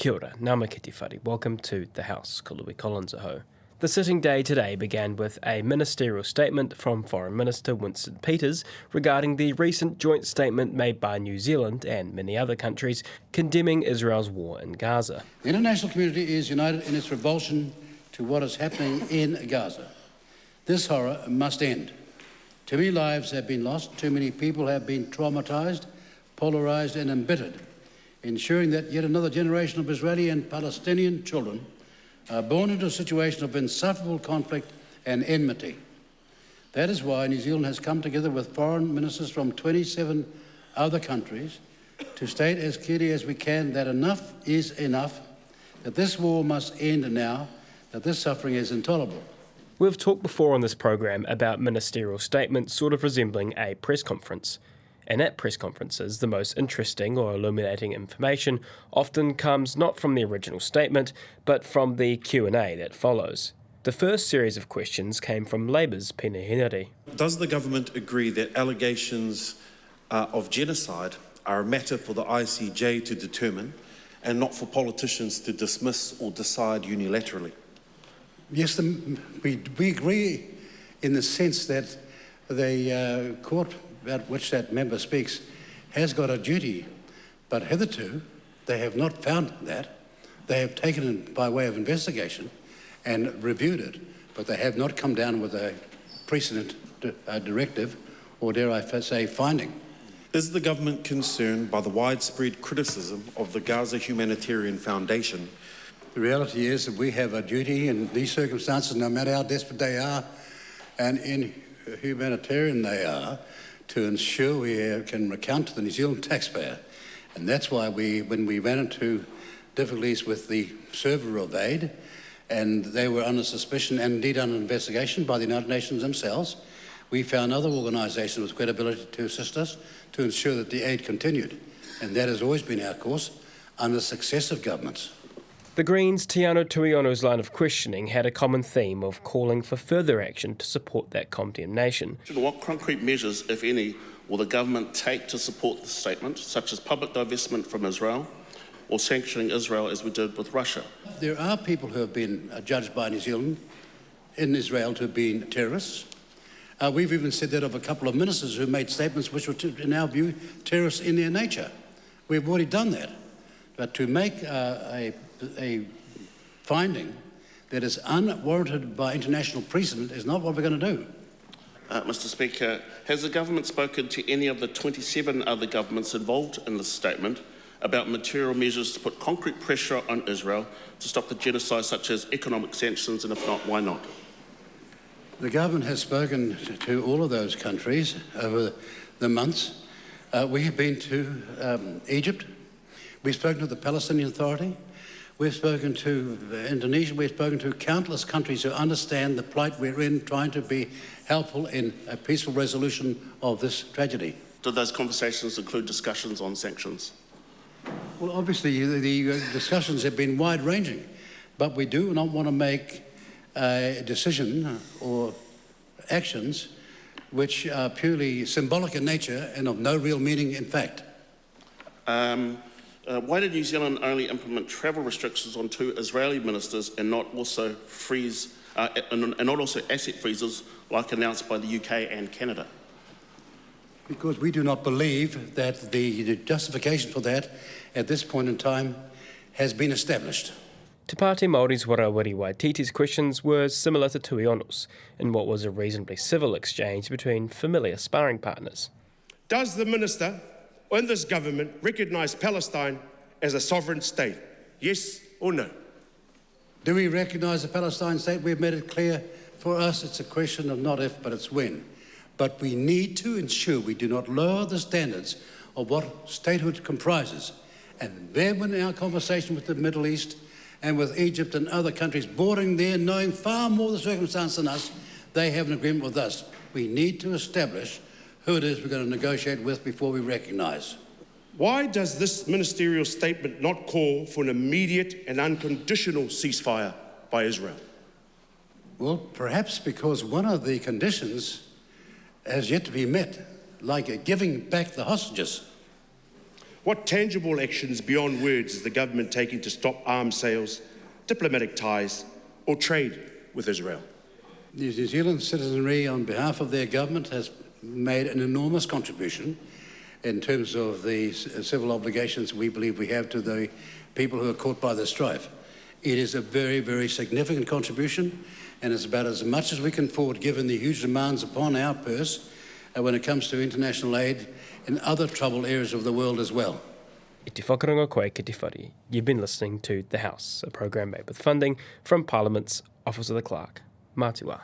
Kia ora, ngā mihi ki te whare. Welcome to the House, ko Louis Collins aho. The sitting day today began with a ministerial statement from Foreign Minister Winston Peters regarding the recent joint statement made by New Zealand and many other countries condemning Israel's war in Gaza. The international community is united in its revulsion to what is happening in Gaza. This horror must end. Too many lives have been lost, too many people have been traumatised, polarised and embittered, ensuring that yet another generation of Israeli and Palestinian children are born into a situation of insufferable conflict and enmity. That is why New Zealand has come together with foreign ministers from 27 other countries to state as clearly as we can that enough is enough, that this war must end now, that this suffering is intolerable. We've talked before on this program about ministerial statements sort of resembling a press conference. And at press conferences, the most interesting or illuminating information often comes not from the original statement, but from the Q&A that follows. The first series of questions came from Labour's Pina Henare. Does the government agree that allegations of genocide are a matter for the ICJ to determine and not for politicians to dismiss or decide unilaterally? Yes, we agree in the sense that the court about which that member speaks has got a duty, but hitherto they have not found that. They have taken it by way of investigation and reviewed it, but they have not come down with a precedent directive or, dare I say, finding. Is the government concerned by the widespread criticism of the Gaza Humanitarian Foundation? The reality is that we have a duty in these circumstances, no matter how desperate they are and inhumanitarian they are, to ensure we can account to the New Zealand taxpayer. And that's why when we ran into difficulties with the server of aid, and they were under suspicion and indeed under investigation by the United Nations themselves, we found other organisations with credibility to assist us to ensure that the aid continued. And that has always been our course under successive governments. The Greens' Tiano Tuiono's line of questioning had a common theme of calling for further action to support that condemnation. What concrete measures, if any, will the government take to support the statement, such as public divestment from Israel or sanctioning Israel as we did with Russia? There are people who have been judged by New Zealand in Israel to have been terrorists. We've even said that of a couple of ministers who made statements which were, in our view, terrorists in their nature. We've already done that. But to make a finding that is unwarranted by international precedent is not what we're going to do. Mr. Speaker, has the government spoken to any of the 27 other governments involved in this statement about material measures to put concrete pressure on Israel to stop the genocide, such as economic sanctions, and if not, why not? The government has spoken to all of those countries over the months. We have been to Egypt. We've spoken to the Palestinian Authority. We've spoken to Indonesia. We've spoken to countless countries who understand the plight we're in, trying to be helpful in a peaceful resolution of this tragedy. Did those conversations include discussions on sanctions? Well, obviously, the discussions have been wide-ranging, but we do not want to make a decision or actions which are purely symbolic in nature and of no real meaning in fact. Why did New Zealand only implement travel restrictions on 2 Israeli ministers and not also asset freezes like announced by the UK and Canada? Because we do not believe that the justification for that at this point in time has been established. Te Pāti Māori's Warawiri Waititi's questions were similar to Tuiono's in what was a reasonably civil exchange between familiar sparring partners. Does the Minister in this government recognise Palestine as a sovereign state? Yes or no? Do we recognise the Palestine state? We've made it clear. For us, it's a question of not if, but it's when. But we need to ensure we do not lower the standards of what statehood comprises. And then when our conversation with the Middle East and with Egypt and other countries bordering there, knowing far more the circumstance than us, they have an agreement with us. We need to establish who it is we're going to negotiate with before we recognise. Why does this ministerial statement not call for an immediate and unconditional ceasefire by Israel? Well, perhaps because one of the conditions has yet to be met, like giving back the hostages. What tangible actions beyond words is the government taking to stop arms sales, diplomatic ties or trade with Israel? New Zealand citizenry, on behalf of their government, has made an enormous contribution in terms of the civil obligations we believe we have to the people who are caught by the strife. It is a very, very significant contribution, and it's about as much as we can afford given the huge demands upon our purse when it comes to international aid in other troubled areas of the world as well. I te whakaronga koe ki te whare. You've been listening to The House, a program made with funding from Parliament's Office of the Clerk. Mātua.